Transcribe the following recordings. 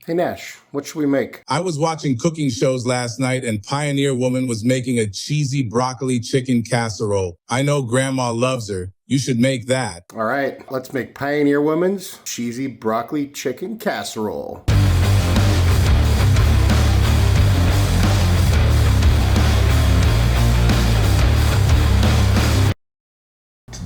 Hey Nash, what should we make? I was watching cooking shows last night and Pioneer Woman was making a cheesy broccoli chicken casserole. I know Grandma loves her. You should make that. All right, let's make Pioneer Woman's cheesy broccoli chicken casserole.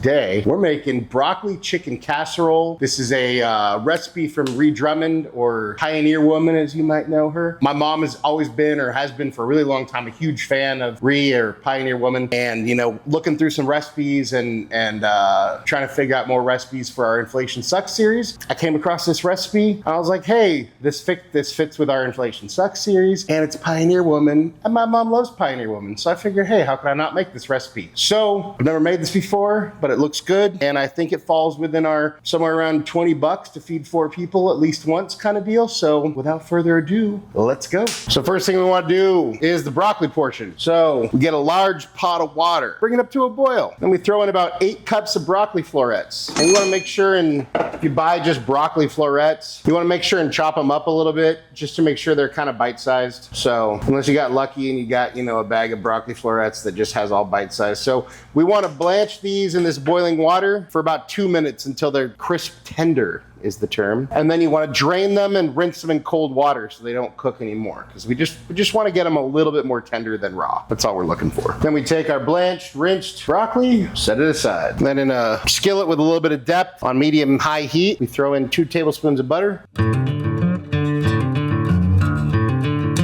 Today, we're making broccoli chicken casserole. This is a recipe from Ree Drummond, or Pioneer Woman as you might know her. My mom has always been, or has been for a really long time, a huge fan of Ree, or Pioneer Woman. And you know, looking through some recipes and trying to figure out more recipes for our Inflation Sucks series, I came across this recipe. I was like, hey, this fits with our Inflation Sucks series, and it's Pioneer Woman, and my mom loves Pioneer Woman. So I figured, hey, how could I not make this recipe? So I've never made this before, but it looks good, and I think it falls within our somewhere around 20 bucks to feed 4 people at least once kind of deal. So without further ado, let's go. So first thing we want to do is the broccoli portion. So we get a large pot of water, bring it up to a boil. Then we throw in about 8 cups of broccoli florets. And you want to make sure, and if you buy just broccoli florets, you want to make sure and chop them up a little bit just to make sure they're kind of bite-sized. So unless you got lucky and you got, you know, a bag of broccoli florets that just has all bite-sized. So we want to blanch these in this boiling water for about 2 minutes until they're crisp tender is the term. And then you want to drain them and rinse them in cold water so they don't cook anymore, because we just want to get them a little bit more tender than raw. That's all we're looking for. Then we take our blanched, rinsed broccoli, set it aside. Then in a skillet with a little bit of depth on medium-high heat, we throw in 2 tablespoons of butter.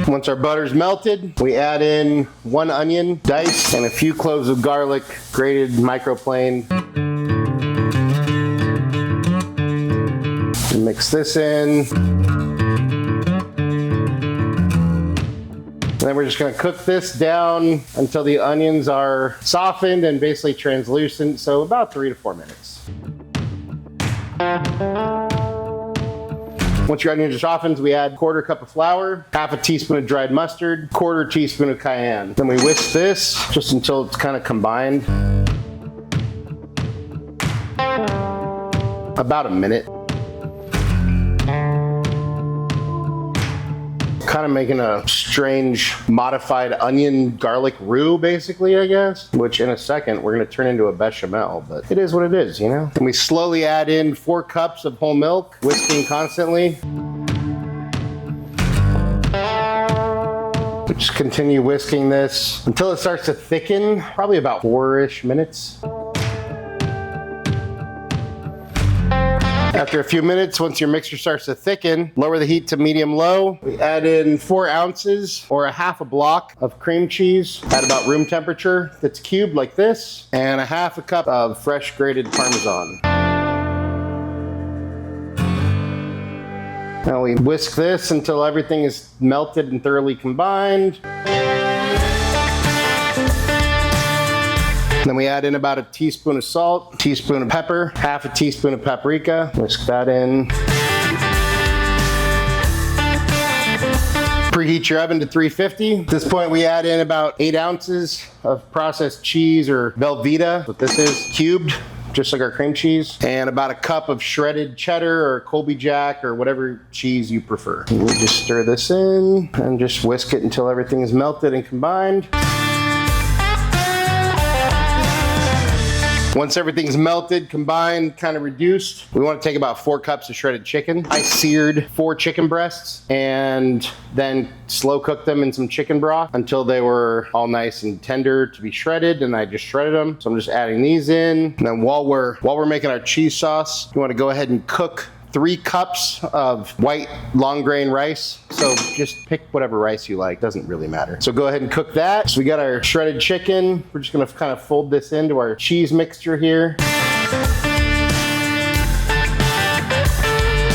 Once our butter's melted, we add in 1 onion diced and a few cloves of garlic grated microplane. Mix this in. Then we're just going to cook this down until the onions are softened and basically translucent, so about 3 to 4 minutes. Once your onions are softened, we add 1/4 cup of flour, 1/2 teaspoon of dried mustard, 1/4 teaspoon of cayenne. Then we whisk this just until it's kind of combined. About a minute. Kind of making a strange modified onion garlic roux, basically, I guess, which in a second we're going to turn into a bechamel, but it is what it is, you know. And we slowly add in 4 cups of whole milk, whisking constantly. We just continue whisking this until it starts to thicken, probably about 4-ish minutes. After a few minutes, once your mixture starts to thicken, lower the heat to medium-low. We add in 4 ounces or a 1/2 block of cream cheese at about room temperature that's cubed like this, and a 1/2 cup of fresh grated Parmesan. Now we whisk this until everything is melted and thoroughly combined. Then we add in about a teaspoon of salt, teaspoon of pepper, 1/2 teaspoon of paprika. Whisk that in. Preheat your oven to 350. At this point, we add in about 8 ounces of processed cheese, or Velveeta, what this is, cubed, just like our cream cheese, and about a cup of shredded cheddar or Colby Jack or whatever cheese you prefer. And we just stir this in and just whisk it until everything is melted and combined. Once everything's melted, combined, kind of reduced, we want to take about 4 cups of shredded chicken. I seared 4 chicken breasts and then slow cooked them in some chicken broth until they were all nice and tender to be shredded, and I just shredded them. So I'm just adding these in. And then while we're making our cheese sauce, you want to go ahead and cook 3 cups of white long grain rice. So just pick whatever rice you like, doesn't really matter. So go ahead and cook that. So we got our shredded chicken. We're just gonna kind of fold this into our cheese mixture here.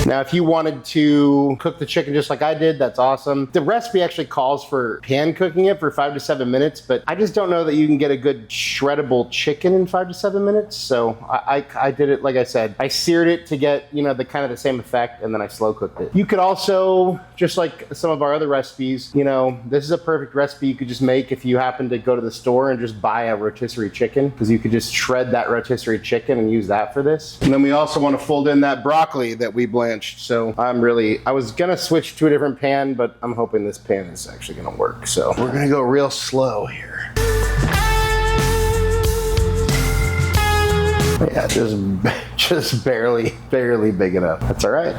Now, if you wanted to cook the chicken just like I did, that's awesome. The recipe actually calls for pan cooking it for 5 to 7 minutes, but I just don't know that you can get a good shreddable chicken in 5 to 7 minutes. So I did it, like I said, I seared it to get, you know, the kind of the same effect, and then I slow cooked it. You could also, just like some of our other recipes, you know, this is a perfect recipe you could just make if you happen to go to the store and just buy a rotisserie chicken, because you could just shred that rotisserie chicken and use that for this. And then we also want to fold in that broccoli that we blanched. blanched. So I was gonna switch to a different pan, but I'm hoping this pan is actually gonna work. So we're gonna go real slow here. Yeah, just barely big enough. That's all right.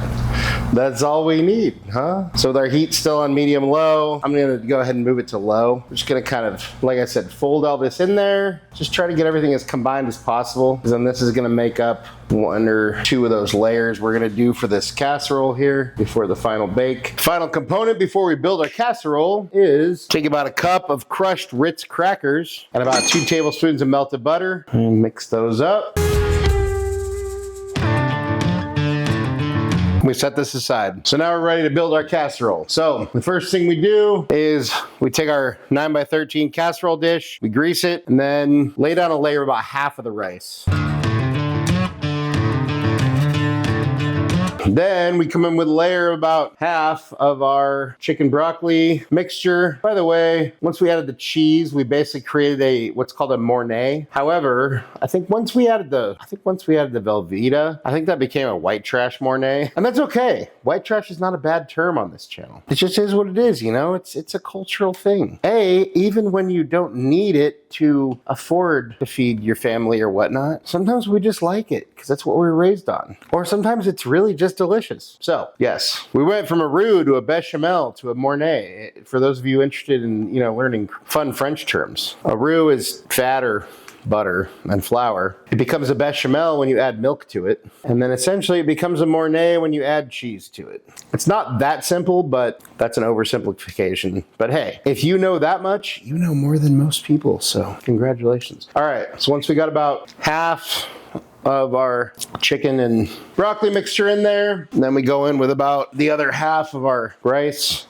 That's all we need, huh? So with our heat still on medium low, I'm gonna go ahead and move it to low. We're just gonna kind of, like I said, fold all this in there. Just try to get everything as combined as possible, because then this is gonna make up 1 or 2 of those layers we're gonna do for this casserole here before the final bake. Final component before we build our casserole is take about a cup of crushed Ritz crackers and about 2 tablespoons of melted butter and mix those up. We set this aside. So now we're ready to build our casserole. So the first thing we do is we take our 9x13 casserole dish, we grease it, and then lay down a layer about half of the rice. Then we come in with a layer about half of our chicken broccoli mixture. By the way, once we added the cheese, we basically created what's called a Mornay. However, I think once we added the Velveeta, I think that became a white trash Mornay. And that's okay. White trash is not a bad term on this channel. It just is what it is, you know? It's a cultural thing. Even when you don't need it to afford to feed your family or whatnot, sometimes we just like it because that's what we were raised on. Or sometimes it's really just delicious. So yes, we went from a roux to a bechamel to a Mornay. For those of you interested in, learning fun French terms, a roux is fat or butter and flour. It becomes a bechamel when you add milk to it. And then essentially it becomes a Mornay when you add cheese to it. It's not that simple, but that's an oversimplification. But hey, if you know that much, you know more than most people. So congratulations. All right, so once we got about half of our chicken and broccoli mixture in there, and then we go in with about the other half of our rice.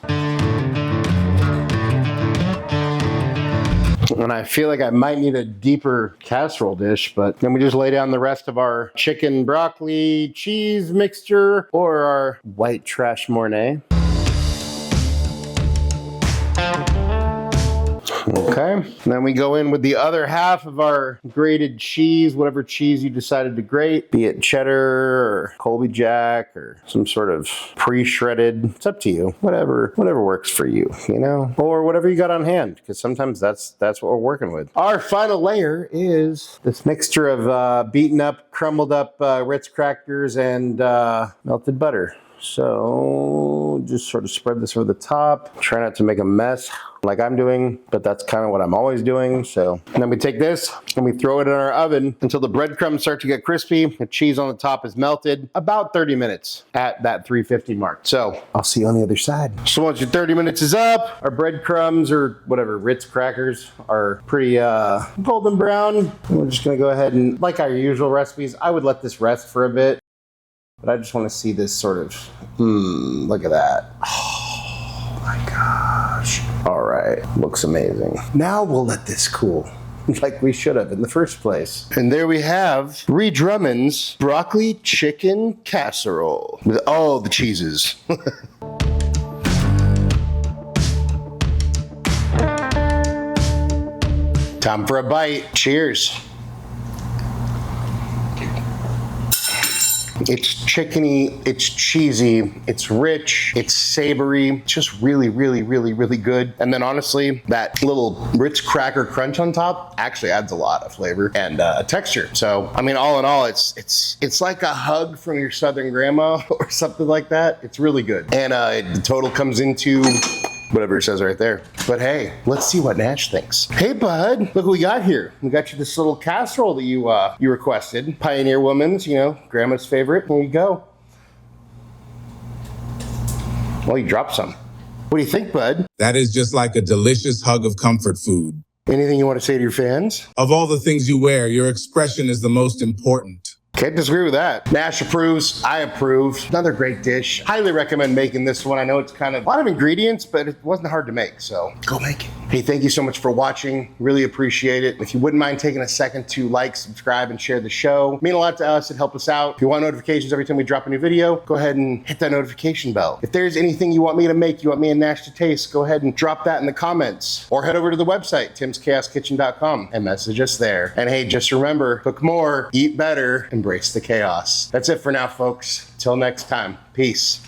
And I feel like I might need a deeper casserole dish, but then we just lay down the rest of our chicken, broccoli, cheese mixture, or our white trash Mornay. Okay, and then we go in with the other half of our grated cheese, whatever cheese you decided to grate, be it cheddar or Colby Jack or some sort of pre-shredded. It's up to you, whatever works for you, or whatever you got on hand, because sometimes that's what we're working with. Our final layer is this mixture of beaten up, crumbled up Ritz crackers and melted butter. So just sort of spread this over the top. Try not to make a mess like I'm doing, but that's kind of what I'm always doing. So, and then we take this and we throw it in our oven until the breadcrumbs start to get crispy. The cheese on the top is melted. About 30 minutes at that 350 mark. So I'll see you on the other side. So once your 30 minutes is up, our breadcrumbs or whatever Ritz crackers are pretty golden brown. We're just gonna go ahead and, like our usual recipes, I would let this rest for a bit. But I just want to see this sort of, look at that. Oh my gosh. All right, looks amazing. Now we'll let this cool, like we should have in the first place. And there we have Ree Drummond's broccoli chicken casserole with all the cheeses. Time for a bite. Cheers. It's chickeny, it's cheesy, it's rich, it's savory, it's just really, really, really, really good. And then honestly, that little Ritz cracker crunch on top actually adds a lot of flavor and texture. So, I mean, all in all, it's like a hug from your Southern grandma or something like that. It's really good. And the total comes into whatever it says right there. But hey, let's see what Nash thinks. Hey bud, look what we got here. We got you this little casserole that you requested. Pioneer Woman's, grandma's favorite. There you go. Well, you dropped some. What do you think, bud? That is just like a delicious hug of comfort food. Anything you want to say to your fans? Of all the things you wear, your expression is the most important. Can't disagree with that. Nash approves, I approve. Another great dish. Highly recommend making this one. I know it's kind of a lot of ingredients, but it wasn't hard to make, so go make it. Hey, thank you so much for watching. Really appreciate it. If you wouldn't mind taking a second to like, subscribe, and share the show, mean a lot to us. It helps us out. If you want notifications every time we drop a new video, go ahead and hit that notification bell. If there's anything you want me to make, you want me and Nash to taste, go ahead and drop that in the comments, or head over to the website, timschaoskitchen.com, and message us there. And hey, just remember, cook more, eat better, embrace the chaos. That's it for now, folks. Till next time, peace.